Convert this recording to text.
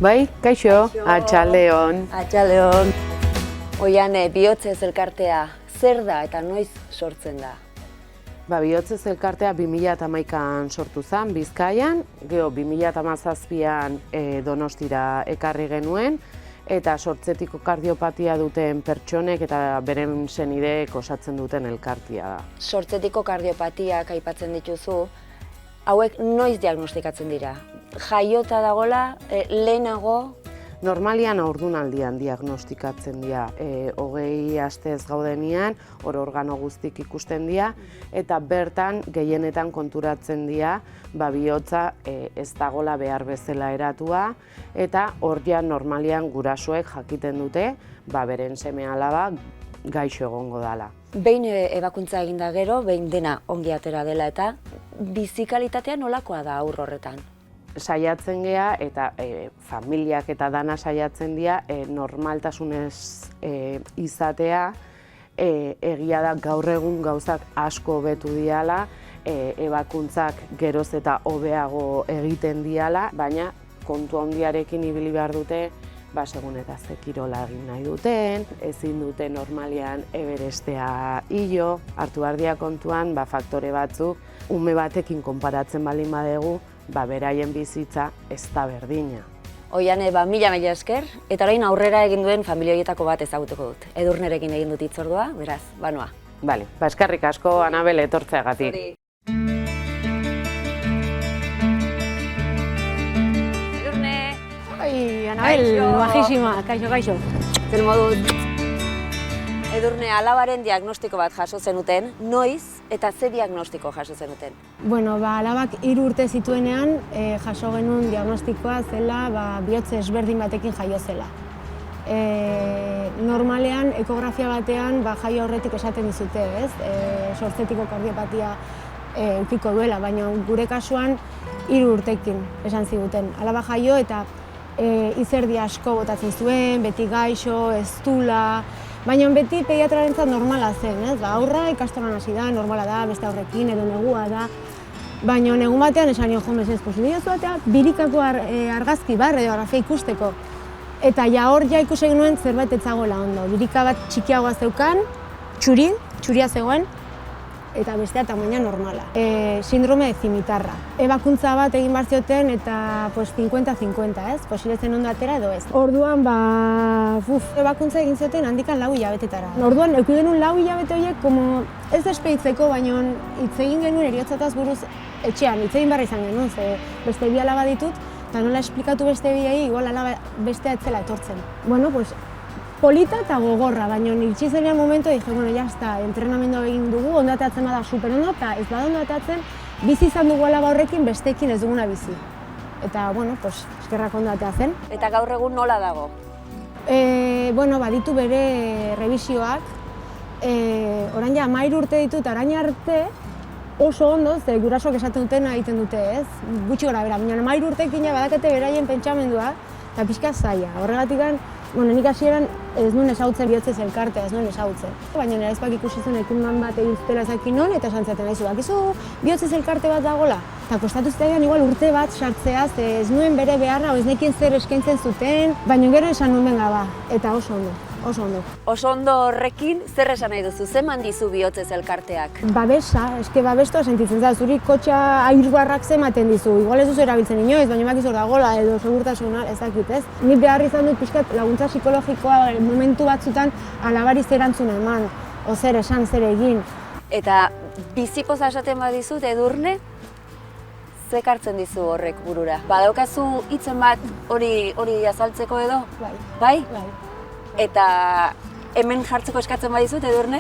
Bai, kaixo, atxaldeon. Atxaldeon. Oiane, bihotzez elkartea zer da eta noiz sortzen da? Bihotzez elkartea 2011an sortu zen, Bizkaian, gero 2017an Donostira ekarri genuen, eta sortzetiko kardiopatia duten pertsonek eta beren senideek osatzen duten elkartea da. Sortzetiko kardiopatiak aipatzen dituzu, hauek noiz diagnostikatzen dira? Jaiota dagola, lehenago? Normalian haurdunaldian diagnostikatzen dira, 20 astez gaudenian, organo guztik ikusten dira, eta bertan gehienetan konturatzen dira bihotza ez dagola behar bezala eratua, eta hor normalian gurasoek jakiten dute beren seme-alaba gaixo egongo dela. Behin ebakuntza eginda gero, behin dena ongi atera dela eta bizikalitatea nolakoa da haur horretan? Saiatzen gea eta familiak eta dana saiatzen dira normaltasunez izatea, egia da gaur egun gauzak asko hobetu diala, ebakuntzak geroz eta hobeago egiten diala, baina kontu handiarekin ibili behar dute, segun eta ze kirola egin nahi duten, ezin dute normalian eberestea hilo, hartu behar dira kontuan faktore batzuk, ume batekin konparatzen baldin badegu, beraien bizitza ez da berdina. Oiane, mila esker, eta orain aurrera egin duen familia horietako bat ezagutuko dut. Edurnerekin egin dut hitzordua, beraz, banoa. Bale, eskerrik asko Anabel etortzeagatik. Edurne! Ai, Anabel, bajísima, kaixo. Zer moduz? Edurne, alabaren diagnostiko bat jaso zenuten, noiz eta ze diagnostiko jaso zenuten? Bueno, alabak 3 urte zituenean jaso genuen diagnostikoa zela bihotze ezberdin batekin jaio zela. Normalean, ekografia batean jaio aurretik esaten dizute, ez? Sortzetiko kardiopatia edukiko duela, baina gure kasuan 3 urtekin esan ziguten. Alaba jaio eta izerdi asko botatzen zuen, beti gaixo, eztula, baina beti pediatrarentzat normala zen, ez? Aurra ikastolan hasi da, normala da, beste aurrekin edo negua da. Baina egun batean esan nion, jo, mesedez, posibilidad batea birikako argazki radiografia ikusteko. Eta hor ikusi genuen zerbait ez zegoela ondo. Birika bat txikiagoa zeukan, txuria zegoen, eta bestea tamaina normala. Sindrome de zimitarra. Ebakuntza bat egin behar zioten eta 50-50, ez? Posiletzen ondo atera edo ez. Orduan, ebakuntza egin zioten handikan 4 hilabetetara. Orduan, eduki genuen 4 hilabete horiek, ez despeditzeko, baina hitz egin genuen heriotzataz buruz etxean, hitz egin behar izan genuen, ze beste 2 alaba ditut, eta nola esplikatu beste biei, igual alaba bestea etzela etortzen. Bueno, polita eta gogorra, baina iritsi zenean momentu dije, bueno, jazta, entrenamendua egin dugu, ondo atatzen bada super ondo, eta ez bada ondo atatzen, bizi izan dugu alaba horrekin besteekin ez duguna bizi. Eta, bueno, eskerrak ondo atatzen. Eta gaur egun nola dago? Baditu bere revisioak, orain 13 urte ditut, orain arte oso ondo, ze gurasoak esaten dutena egiten dute, ez? Gutxi gora bera, baina 13 urtekin badakate beraien pentsamendua, eta pixka zaila. Horregatik, nik hasieran ez nuen ezagutzen bihotzez elkartea, ez nuen ezagutzen. Baina nire ezpak ikusi zen ekimen bat egin zutela ezakin non, eta esan zaten nahizu, bakizu bihotzez elkarte bat dagoela. Eta kostatu zitaidan igual urte bat sartzea, ez nuen bere beharra, ez nekien zer eskaintzen zuten, baina gero esan nuen benga eta oso ondo. Oso ondo horrekin, zer esan nahi duzu, zeman dizu bihotzez elkarteak? Babesa, babestua sentitzen da, zuri kotxa airbarrak zematen dizu, igual ez duzu erabiltzen inoiz, baina bakizu dagoela edo segurtasuna, ez dakit, ez? Nik behar izan dut pixkat laguntza psikologikoa momentu batzutan alabari zer erantzun eman, o zer esan, zer egin. Eta bizipoza esaten badizut, Edurne, ze kartzen dizu horrek burura? Badaukazu hitzen bat hori azaltzeko edo? Bai? Eta hemen jartzeko eskatzen badizut, Edurne?